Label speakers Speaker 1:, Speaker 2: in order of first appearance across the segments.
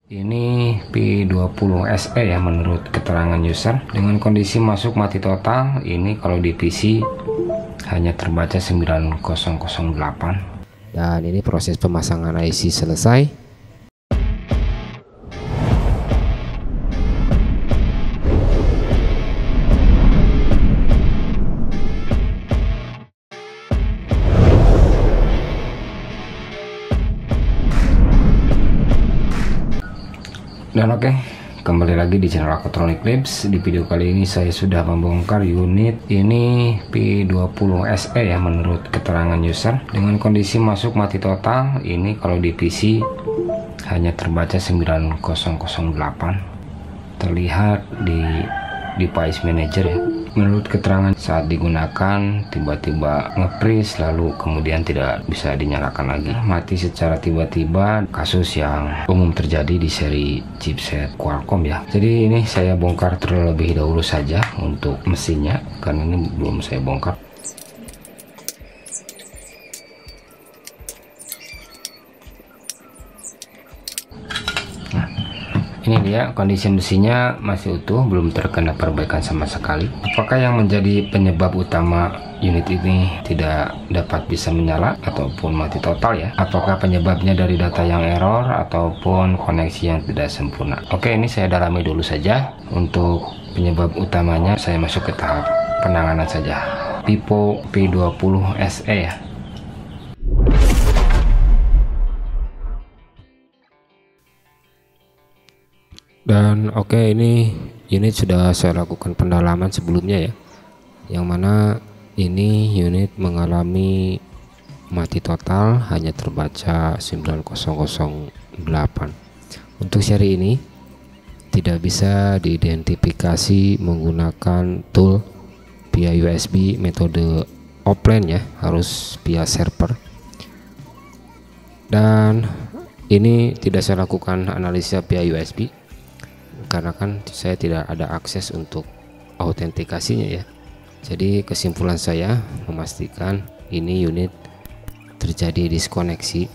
Speaker 1: Ini P20 SE ya menurut keterangan user. Dengan kondisi masuk mati total, ini kalau di PC hanya terbaca 9008.
Speaker 2: Dan ini proses pemasangan IC selesai.
Speaker 1: Dan oke, kembali lagi di channel Aquatronic Labs. Di video kali ini saya sudah membongkar unit ini P20 SE ya menurut keterangan user. Dengan kondisi masuk mati total, ini kalau di PC hanya terbaca 9008. Terlihat di device manager ya. Menurut keterangan saat digunakan tiba-tiba nge-freeze lalu kemudian tidak bisa dinyalakan lagi, mati secara tiba-tiba, kasus yang umum terjadi di seri chipset Qualcomm ya. Jadi ini saya bongkar terlebih dahulu saja untuk mesinnya karena ini belum saya bongkar. Ini dia kondisi mesinnya masih utuh, belum terkena perbaikan sama sekali. Apakah yang menjadi penyebab utama unit ini tidak dapat bisa menyala ataupun mati total ya? Apakah penyebabnya dari data yang error ataupun koneksi yang tidak sempurna? Oke, ini saya dalami dulu saja. Untuk penyebab utamanya saya masuk ke tahap penanganan saja. Pipo P20 SE ya.
Speaker 2: Dan oke, ini unit sudah saya lakukan pendalaman sebelumnya ya, yang mana ini unit mengalami mati total hanya terbaca 9008. Untuk seri ini tidak bisa diidentifikasi menggunakan tool via USB metode offline ya, harus via server. Dan ini tidak saya lakukan analisa via USB karena kan saya tidak ada akses untuk autentikasinya ya. Jadi kesimpulan saya memastikan ini unit terjadi diskoneksi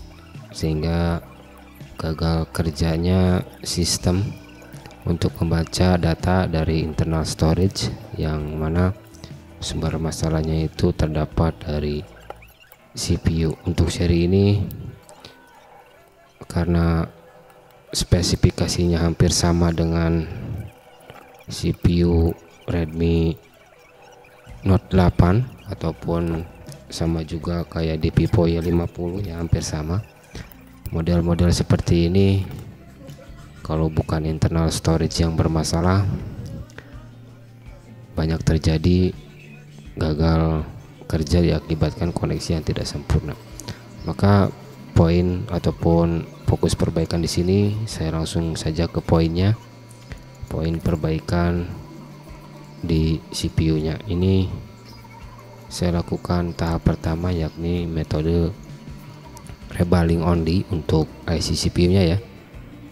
Speaker 2: sehingga gagal kerjanya sistem untuk membaca data dari internal storage, yang mana sumber masalahnya itu terdapat dari CPU. Untuk seri ini karena spesifikasinya hampir sama dengan CPU Redmi Note 8 ataupun sama juga kayak di Pipo Y50 yang hampir sama. Model-model seperti ini kalau bukan internal storage yang bermasalah, banyak terjadi gagal kerja diakibatkan koneksi yang tidak sempurna. Maka poin ataupun fokus perbaikan di sini saya langsung saja ke poinnya. Poin perbaikan di CPU-nya ini saya lakukan tahap pertama, yakni metode rebaling only untuk IC CPU-nya ya.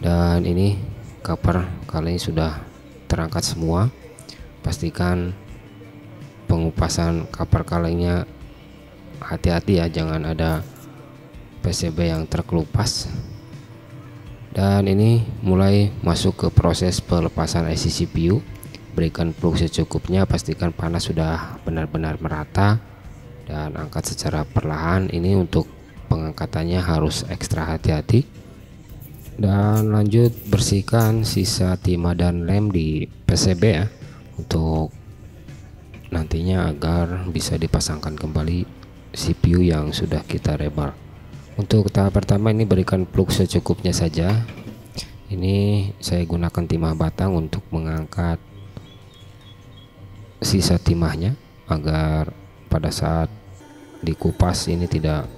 Speaker 2: Dan ini cover kali ini sudah terangkat semua. Pastikan pengupasan cover kalengnya hati-hati ya, jangan ada PCB yang terkelupas. Dan ini mulai masuk ke proses pelepasan IC CPU. Berikan plug secukupnya, pastikan panas sudah benar-benar merata dan angkat secara perlahan. Ini untuk pengangkatannya harus ekstra hati-hati. Dan lanjut bersihkan sisa timah dan lem di PCB ya, untuk nantinya agar bisa dipasangkan kembali CPU yang sudah kita rebal. Untuk tahap pertama ini berikan plug secukupnya saja. Ini saya gunakan timah batang untuk mengangkat sisa timahnya agar pada saat dikupas ini tidak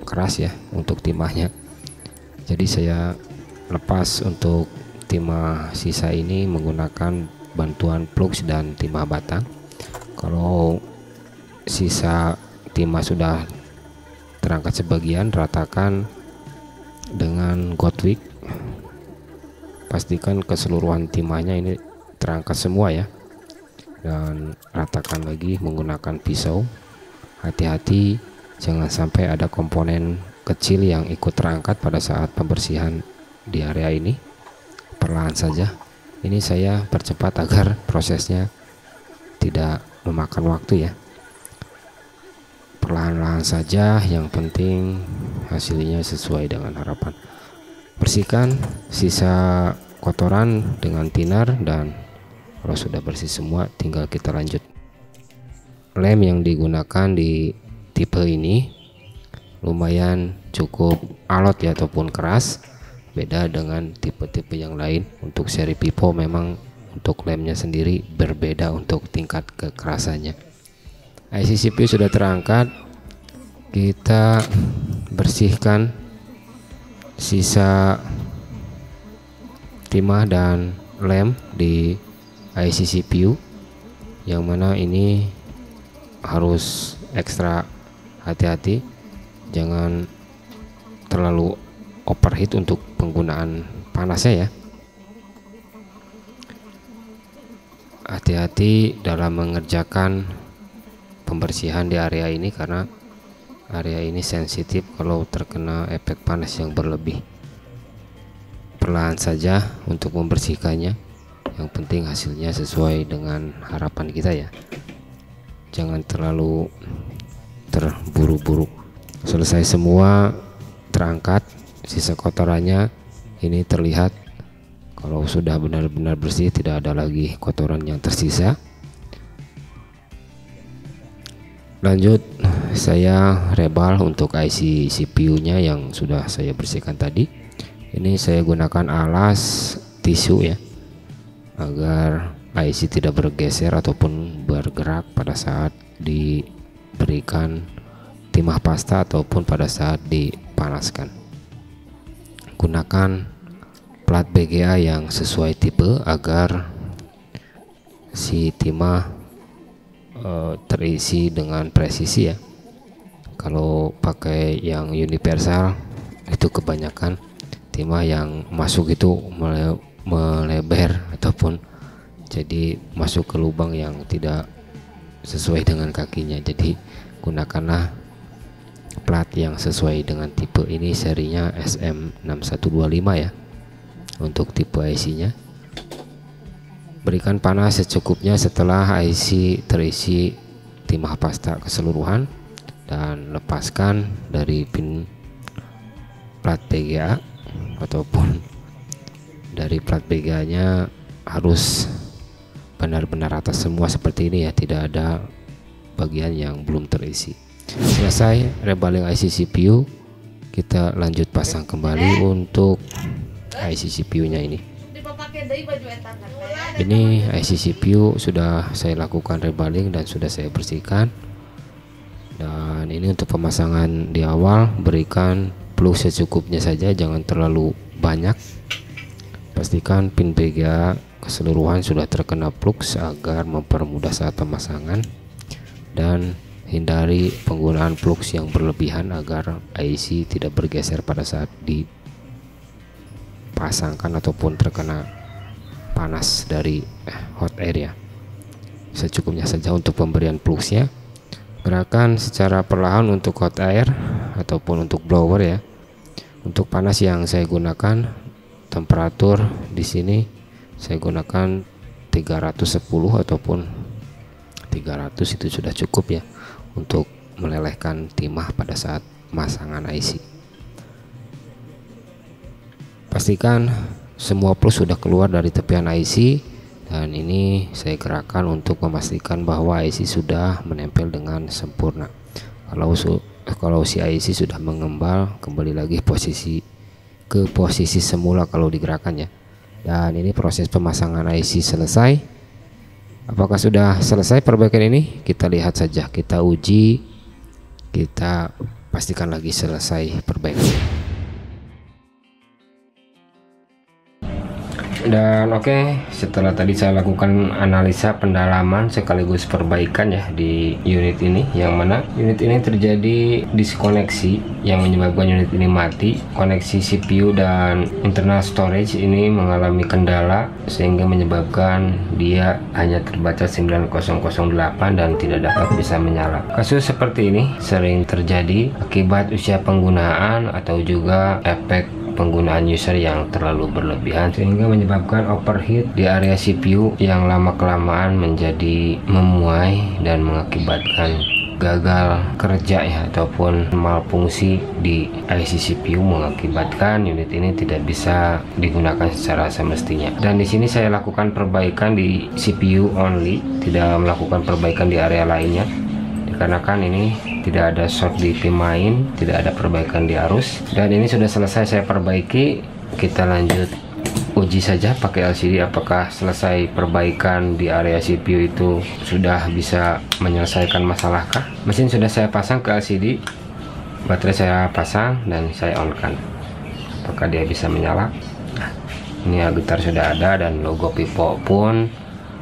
Speaker 2: keras ya untuk timahnya. Jadi saya lepas untuk timah sisa ini menggunakan bantuan plugs dan timah batang. Kalau sisa timah sudah terangkat sebagian, ratakan dengan Godwick. Pastikan keseluruhan timahnya ini terangkat semua ya, dan ratakan lagi menggunakan pisau. Hati-hati jangan sampai ada komponen kecil yang ikut terangkat pada saat pembersihan di area ini. Perlahan saja, ini saya percepat agar prosesnya tidak memakan waktu ya. Perlahan-lahan saja, yang penting hasilnya sesuai dengan harapan. Bersihkan sisa kotoran dengan tinar, dan kalau sudah bersih semua tinggal kita lanjut. Lem yang digunakan di tipe ini lumayan cukup alot ya, ataupun keras, beda dengan tipe-tipe yang lain. Untuk seri Pipo memang untuk lemnya sendiri berbeda untuk tingkat kekerasannya. IC CPU sudah terangkat, kita bersihkan sisa timah dan lem di IC CPU, yang mana ini harus ekstra hati-hati, jangan terlalu overheat untuk penggunaan panasnya ya. Hati-hati dalam mengerjakan pembersihan di area ini, karena area ini sensitif kalau terkena efek panas yang berlebih. Perlahan saja untuk membersihkannya, yang penting hasilnya sesuai dengan harapan kita ya, jangan terlalu terburu-buru. Selesai semua, terangkat sisa kotorannya. Ini terlihat kalau sudah benar-benar bersih, tidak ada lagi kotoran yang tersisa. Lanjut, saya rebal untuk IC CPU nya yang sudah saya bersihkan tadi. Ini saya gunakan alas tisu ya, agar IC tidak bergeser ataupun bergerak pada saat diberikan timah pasta ataupun pada saat dipanaskan. Gunakan plat BGA yang sesuai tipe agar si timah terisi dengan presisi ya. Kalau pakai yang universal itu kebanyakan timah yang masuk itu melebar ataupun jadi masuk ke lubang yang tidak sesuai dengan kakinya. Jadi gunakanlah plat yang sesuai dengan tipe. Ini serinya SM6125 ya untuk tipe IC nya. Berikan panas secukupnya setelah IC terisi timah pasta keseluruhan, dan lepaskan dari pin plat BGA ataupun dari plat BGA nya harus benar-benar rata semua seperti ini ya, tidak ada bagian yang belum terisi. Selesai rebaling IC CPU, kita lanjut pasang kembali untuk IC CPU nya ini. Ini IC CPU sudah saya lakukan rebaling dan sudah saya bersihkan. Dan ini untuk pemasangan di awal, berikan plug secukupnya saja, jangan terlalu banyak. Pastikan pin BGA keseluruhan sudah terkena plug agar mempermudah saat pemasangan, dan hindari penggunaan plug yang berlebihan agar IC tidak bergeser pada saat dipasangkan ataupun terkena panas dari hot air ya. Secukupnya saja untuk pemberian plugnya. Gerakan secara perlahan untuk hot air ataupun untuk blower ya. Untuk panas yang saya gunakan, temperatur di sini saya gunakan 310 ataupun 300, itu sudah cukup ya untuk melelehkan timah pada saat pemasangan IC. Pastikan semua plus sudah keluar dari tepian IC, dan ini saya gerakkan untuk memastikan bahwa IC sudah menempel dengan sempurna. Kalau si IC sudah mengembal, kembali lagi ke posisi semula kalau digerakkan ya. Dan ini proses pemasangan IC selesai. Apakah sudah selesai perbaikan ini? Kita lihat saja, kita uji, kita pastikan lagi selesai perbaikan. Dan oke, setelah tadi saya lakukan analisa pendalaman sekaligus perbaikan ya di unit ini, yang mana unit ini terjadi diskoneksi yang menyebabkan unit ini mati. Koneksi CPU dan internal storage ini mengalami kendala sehingga menyebabkan dia hanya terbaca 9008 dan tidak dapat bisa menyala. Kasus seperti ini sering terjadi akibat usia penggunaan atau juga efek
Speaker 1: penggunaan user yang terlalu berlebihan sehingga menyebabkan overheat di area CPU yang lama kelamaan menjadi memuai dan mengakibatkan gagal kerja ya, ataupun malfungsi di IC CPU, mengakibatkan unit ini tidak bisa digunakan secara semestinya. Dan di sini saya lakukan perbaikan di CPU only, tidak melakukan perbaikan di area lainnya, dikarenakan ini tidak ada short di pin main, tidak ada perbaikan di arus. Dan ini sudah selesai saya perbaiki. Kita lanjut uji saja pakai LCD apakah selesai perbaikan di area CPU itu sudah bisa menyelesaikan masalahkah. Mesin sudah saya pasang ke LCD, baterai saya pasang dan saya on kan, apakah dia bisa menyala. Nah, ini gitar sudah ada dan logo Vivo pun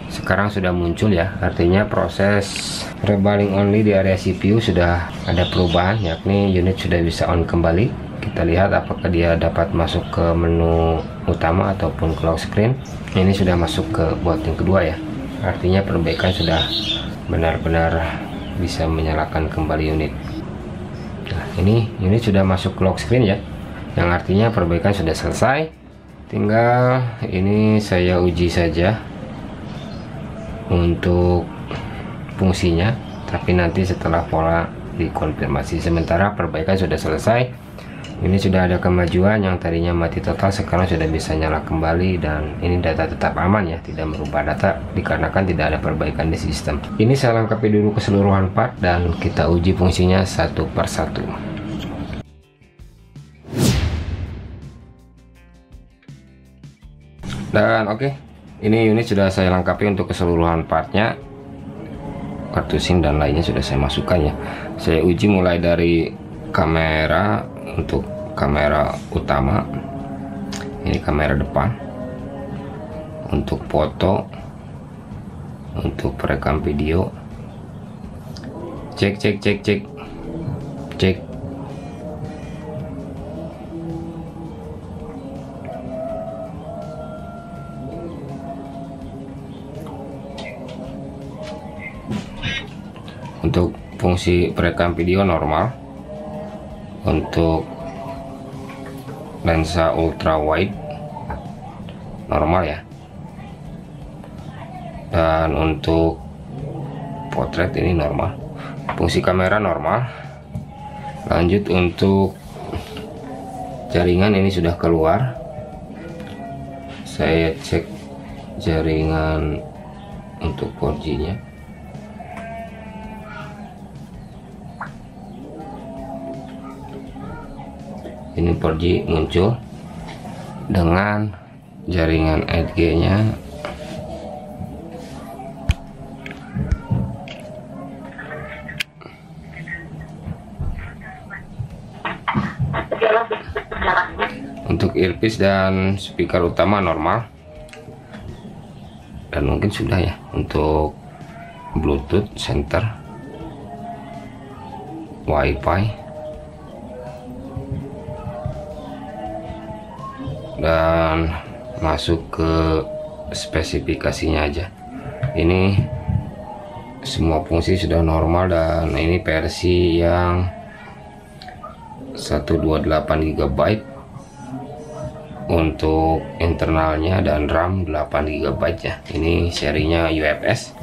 Speaker 1: sekarang sudah muncul ya, artinya proses rebaling only di area CPU sudah ada perubahan, yakni unit sudah bisa on kembali. Kita lihat apakah dia dapat masuk ke menu utama ataupun ke lock screen. Ini sudah masuk ke booting kedua ya, artinya perbaikan sudah benar-benar bisa menyalakan kembali unit. Nah, ini unit sudah masuk ke lock screen ya, yang artinya perbaikan sudah selesai. Tinggal ini saya uji saja untuk fungsinya, tapi nanti setelah pola dikonfirmasi. Sementara perbaikan sudah selesai. Ini sudah ada kemajuan, yang tadinya mati total sekarang sudah bisa nyala kembali, dan ini data tetap aman ya, tidak merubah data dikarenakan tidak ada perbaikan di sistem. Ini saya lengkapi dulu keseluruhan part dan kita uji fungsinya satu persatu. Dan oke, ini unit sudah saya lengkapi untuk keseluruhan partnya, kartu SIM dan lainnya sudah saya masukkan ya. Saya uji mulai dari kamera. Untuk kamera utama ini kamera depan, untuk foto, untuk perekam video, cek. Untuk fungsi perekam video normal. Untuk lensa ultra wide normal ya, dan untuk potret ini normal. Fungsi kamera normal. Lanjut untuk jaringan, ini sudah keluar. Saya cek jaringan untuk 4G nya. Ini 4G muncul dengan jaringan 8G nya untuk earpiece dan speaker utama normal, dan mungkin sudah ya untuk Bluetooth center, WiFi, dan masuk ke spesifikasinya aja. Ini semua fungsi sudah normal, dan ini versi yang 128 GB untuk internalnya, dan RAM 8 GB ya. Ini serinya UFS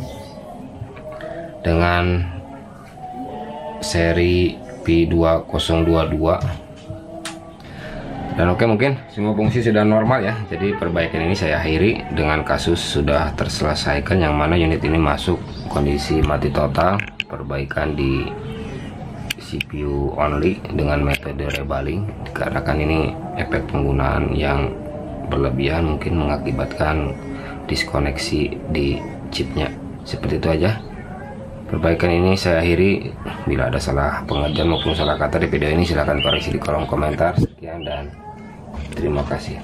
Speaker 1: dengan seri P2022. Dan oke, mungkin semua fungsi sudah normal ya. Jadi perbaikan ini saya akhiri dengan kasus sudah terselesaikan, yang mana unit ini masuk kondisi mati total. Perbaikan di CPU only dengan metode rebaling, dikarenakan ini efek penggunaan yang berlebihan mungkin mengakibatkan diskoneksi di chipnya. Seperti itu aja. Perbaikan ini saya akhiri. Bila ada salah pengerjaan maupun salah kata di video ini, silahkan koreksi di kolom komentar. Sekian dan terima kasih.